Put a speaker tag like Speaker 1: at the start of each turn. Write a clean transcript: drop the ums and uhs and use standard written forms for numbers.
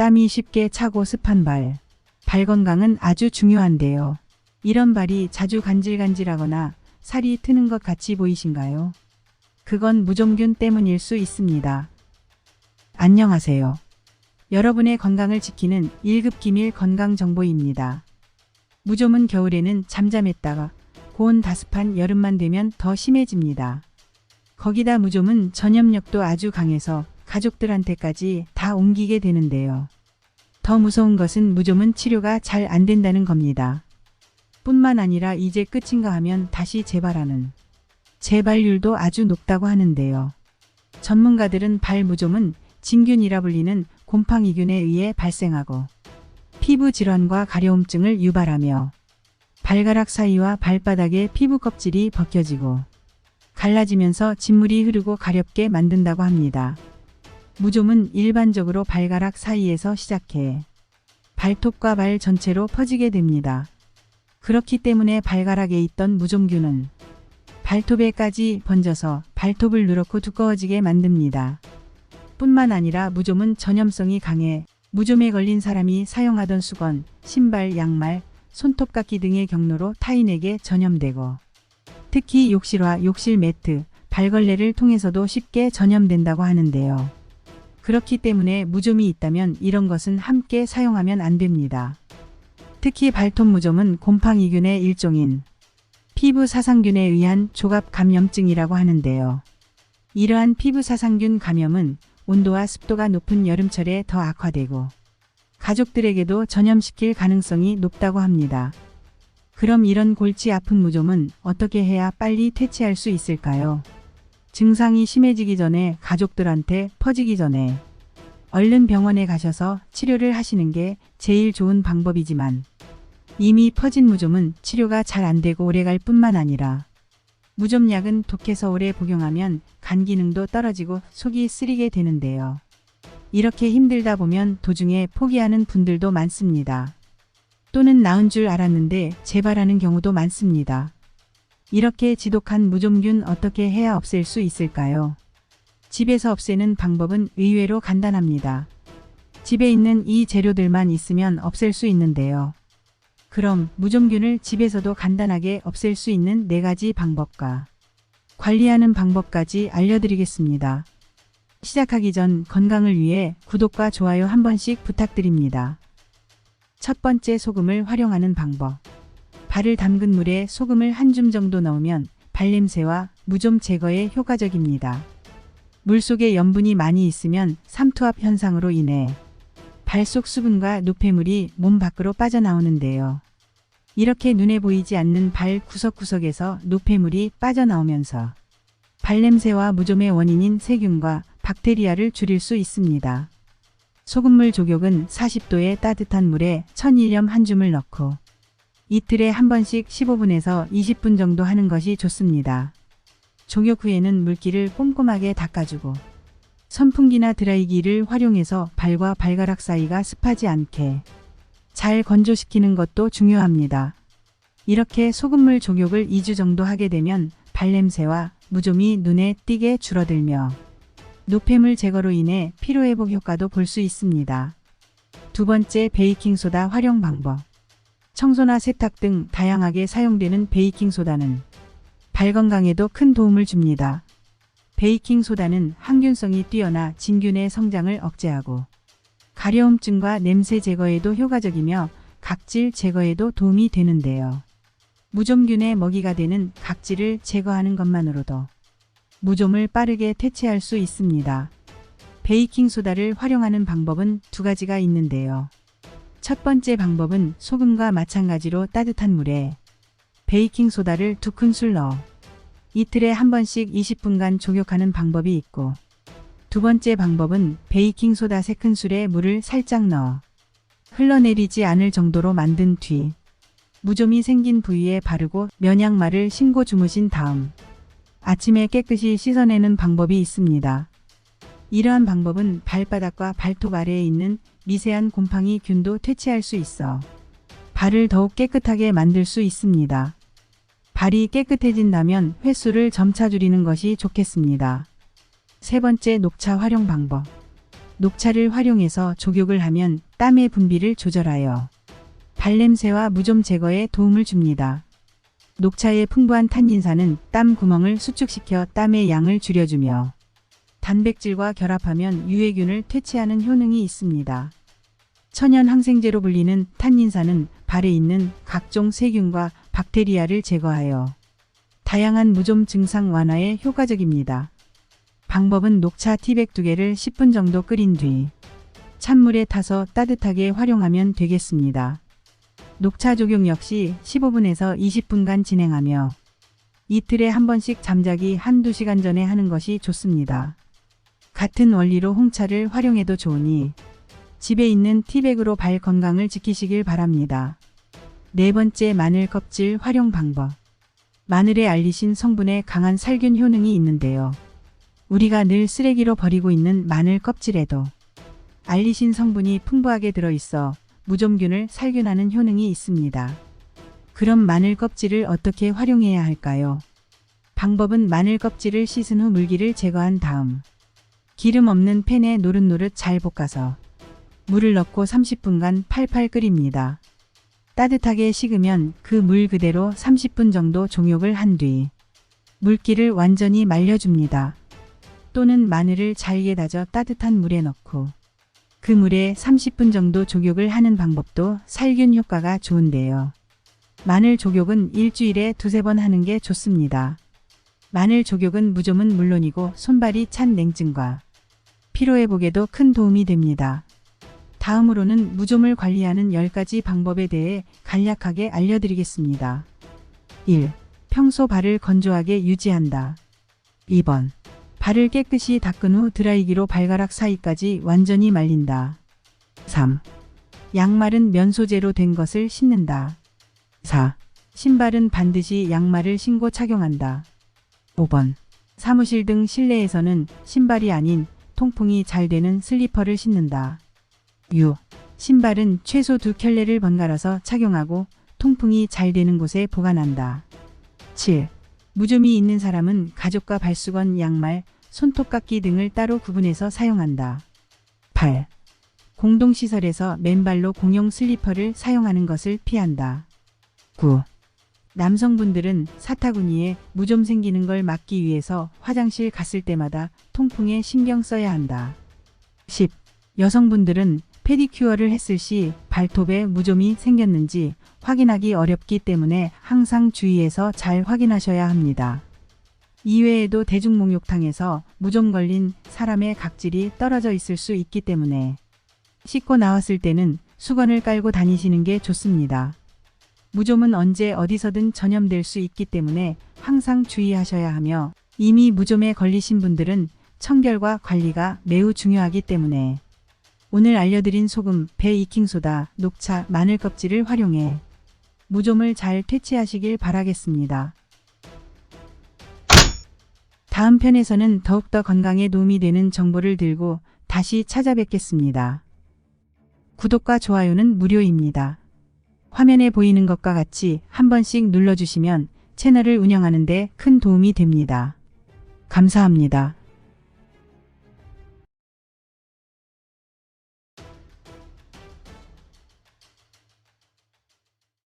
Speaker 1: 땀이 쉽게 차고 습한 발. 발 건강은 아주 중요한데요. 이런 발이 자주 간질간질하거나 살이 트는 것 같이 보이신가요? 그건 무좀균 때문일 수 있습니다. 안녕하세요. 여러분의 건강을 지키는 1급 기밀 건강 정보입니다. 무좀은 겨울에는 잠잠했다가 고온 다습한 여름만 되면 더 심해집니다. 거기다 무좀은 전염력도 아주 강해서 가족들한테까지 다 옮기게 되는데요. 더 무서운 것은 무좀은 치료가 잘 안 된다는 겁니다. 뿐만 아니라 이제 끝인가 하면 다시 재발하는 재발률도 아주 높다고 하는데요. 전문가들은 발무좀은 진균이라 불리는 곰팡이균에 의해 발생하고 피부 질환과 가려움증을 유발하며 발가락 사이와 발바닥의 피부 껍질이 벗겨지고 갈라지면서 진물이 흐르고 가렵게 만든다고 합니다. 무좀은 일반적으로 발가락 사이에서 시작해 발톱과 발 전체로 퍼지게 됩니다. 그렇기 때문에 발가락에 있던 무좀균은 발톱에까지 번져서 발톱을 누렇고 두꺼워지게 만듭니다. 뿐만 아니라 무좀은 전염성이 강해 무좀에 걸린 사람이 사용하던 수건, 신발, 양말, 손톱깎이 등의 경로로 타인에게 전염되고 특히 욕실화, 욕실 매트, 발걸레를 통해서도 쉽게 전염된다고 하는데요. 그렇기 때문에 무좀이 있다면 이런 것은 함께 사용하면 안 됩니다. 특히 발톱 무좀은 곰팡이균의 일종인 피부 사상균에 의한 조갑 감염증이라고 하는데요. 이러한 피부 사상균 감염은 온도와 습도가 높은 여름철에 더 악화되고 가족들에게도 전염시킬 가능성이 높다고 합니다. 그럼 이런 골치 아픈 무좀은 어떻게 해야 빨리 퇴치할 수 있을까요? 증상이 심해지기 전에 가족들한테 퍼지기 전에 얼른 병원에 가셔서 치료를 하시는 게 제일 좋은 방법이지만 이미 퍼진 무좀은 치료가 잘 안 되고 오래갈 뿐만 아니라 무좀약은 독해서 오래 복용하면 간 기능도 떨어지고 속이 쓰리게 되는데요. 이렇게 힘들다 보면 도중에 포기하는 분들도 많습니다. 또는 나은 줄 알았는데 재발하는 경우도 많습니다. 이렇게 지독한 무좀균 어떻게 해야 없앨 수 있을까요? 집에서 없애는 방법은 의외로 간단합니다. 집에 있는 이 재료들만 있으면 없앨 수 있는데요. 그럼 무좀균을 집에서도 간단하게 없앨 수 있는 4가지 방법과 관리하는 방법까지 알려드리겠습니다. 시작하기 전 건강을 위해 구독과 좋아요 한 번씩 부탁드립니다. 첫 번째, 소금을 활용하는 방법. 발을 담근 물에 소금을 한 줌 정도 넣으면 발냄새와 무좀 제거에 효과적입니다. 물 속에 염분이 많이 있으면 삼투압 현상으로 인해 발 속 수분과 노폐물이 몸 밖으로 빠져나오는데요. 이렇게 눈에 보이지 않는 발 구석구석에서 노폐물이 빠져나오면서 발냄새와 무좀의 원인인 세균과 박테리아를 줄일 수 있습니다. 소금물 조격은 40도의 따뜻한 물에 천일염 한 줌을 넣고 이틀에 한 번씩 15분에서 20분 정도 하는 것이 좋습니다. 조격 후에는 물기를 꼼꼼하게 닦아주고 선풍기나 드라이기를 활용해서 발과 발가락 사이가 습하지 않게 잘 건조시키는 것도 중요합니다. 이렇게 소금물 조격을 2주 정도 하게 되면 발냄새와 무좀이 눈에 띄게 줄어들며 노폐물 제거로 인해 피로회복 효과도 볼 수 있습니다. 두 번째, 베이킹소다 활용 방법. 청소나 세탁 등 다양하게 사용되는 베이킹소다는 발 건강에도 큰 도움을 줍니다. 베이킹소다는 항균성이 뛰어나 진균의 성장을 억제하고 가려움증과 냄새 제거에도 효과적이며 각질 제거에도 도움이 되는데요. 무좀균의 먹이가 되는 각질을 제거하는 것만으로도 무좀을 빠르게 퇴치할 수 있습니다. 베이킹소다를 활용하는 방법은 2가지가 있는데요. 첫 번째 방법은 소금과 마찬가지로 따뜻한 물에 베이킹소다를 2큰술 넣어 이틀에 한 번씩 20분간 조격하는 방법이 있고, 두 번째 방법은 베이킹소다 3큰술에 물을 살짝 넣어 흘러내리지 않을 정도로 만든 뒤 무좀이 생긴 부위에 바르고 면약말을 신고 주무신 다음 아침에 깨끗이 씻어내는 방법이 있습니다. 이러한 방법은 발바닥과 발톱 아래에 있는 미세한 곰팡이 균도 퇴치할 수 있어 발을 더욱 깨끗하게 만들 수 있습니다. 발이 깨끗해진다면 횟수를 점차 줄이는 것이 좋겠습니다. 세 번째, 녹차 활용 방법. 녹차를 활용해서 족욕을 하면 땀의 분비를 조절하여 발냄새와 무좀 제거에 도움을 줍니다. 녹차의 풍부한 탄닌산은 땀 구멍을 수축시켜 땀의 양을 줄여주며 단백질과 결합하면 유해균을 퇴치하는 효능이 있습니다. 천연 항생제로 불리는 탄닌산은 발에 있는 각종 세균과 박테리아를 제거하여 다양한 무좀 증상 완화에 효과적입니다. 방법은 녹차 티백 2개를 10분 정도 끓인 뒤 찬물에 타서 따뜻하게 활용하면 되겠습니다. 녹차 족욕 역시 15분에서 20분간 진행하며 이틀에 한 번씩 잠자기 1~2시간 전에 하는 것이 좋습니다. 같은 원리로 홍차를 활용해도 좋으니 집에 있는 티백으로 발 건강을 지키시길 바랍니다. 네 번째, 마늘 껍질 활용 방법. 마늘에 알리신 성분에 강한 살균 효능이 있는데요. 우리가 늘 쓰레기로 버리고 있는 마늘 껍질에도 알리신 성분이 풍부하게 들어있어 무좀균을 살균하는 효능이 있습니다. 그럼 마늘 껍질을 어떻게 활용해야 할까요? 방법은 마늘 껍질을 씻은 후 물기를 제거한 다음 기름 없는 팬에 노릇노릇 잘 볶아서 물을 넣고 30분간 팔팔 끓입니다. 따뜻하게 식으면 그 물 그대로 30분 정도 종욕을 한 뒤 물기를 완전히 말려줍니다. 또는 마늘을 잘게 다져 따뜻한 물에 넣고 그 물에 30분 정도 족욕을 하는 방법도 살균 효과가 좋은데요. 마늘 족욕은 일주일에 2~3번 하는 게 좋습니다. 마늘 족욕은 무좀은 물론이고 손발이 찬 냉증과 피로회복에도 큰 도움이 됩니다. 다음으로는 무좀을 관리하는 10가지 방법에 대해 간략하게 알려드리겠습니다. 1. 평소 발을 건조하게 유지한다. 2번. 발을 깨끗이 닦은 후 드라이기로 발가락 사이까지 완전히 말린다. 3. 양말은 면 소재로 된 것을 신는다. 4. 신발은 반드시 양말을 신고 착용한다. 5번. 사무실 등 실내에서는 신발이 아닌 통풍이 잘 되는 슬리퍼를 신는다. 6. 신발은 최소 2켤레를 번갈아서 착용하고 통풍이 잘 되는 곳에 보관한다. 7. 무좀이 있는 사람은 가죽과 발수건, 양말, 손톱깎이 등을 따로 구분해서 사용한다. 8. 공동시설에서 맨발로 공용 슬리퍼를 사용하는 것을 피한다. 9. 남성분들은 사타구니에 무좀 생기는 걸 막기 위해서 화장실 갔을 때마다 통풍에 신경 써야 한다. 10. 여성분들은 페디큐어를 했을 시 발톱에 무좀이 생겼는지 확인하기 어렵기 때문에 항상 주의해서 잘 확인하셔야 합니다. 이외에도 대중목욕탕에서 무좀 걸린 사람의 각질이 떨어져 있을 수 있기 때문에 씻고 나왔을 때는 수건을 깔고 다니시는 게 좋습니다. 무좀은 언제 어디서든 전염될 수 있기 때문에 항상 주의하셔야 하며 이미 무좀에 걸리신 분들은 청결과 관리가 매우 중요하기 때문에 오늘 알려드린 소금, 베이킹소다, 녹차, 마늘 껍질을 활용해 무좀을 잘 퇴치하시길 바라겠습니다. 다음 편에서는 더욱더 건강에 도움이 되는 정보를 들고 다시 찾아뵙겠습니다. 구독과 좋아요는 무료입니다. 화면에 보이는 것과 같이 한 번씩 눌러주시면 채널을 운영하는 데 큰 도움이 됩니다. 감사합니다.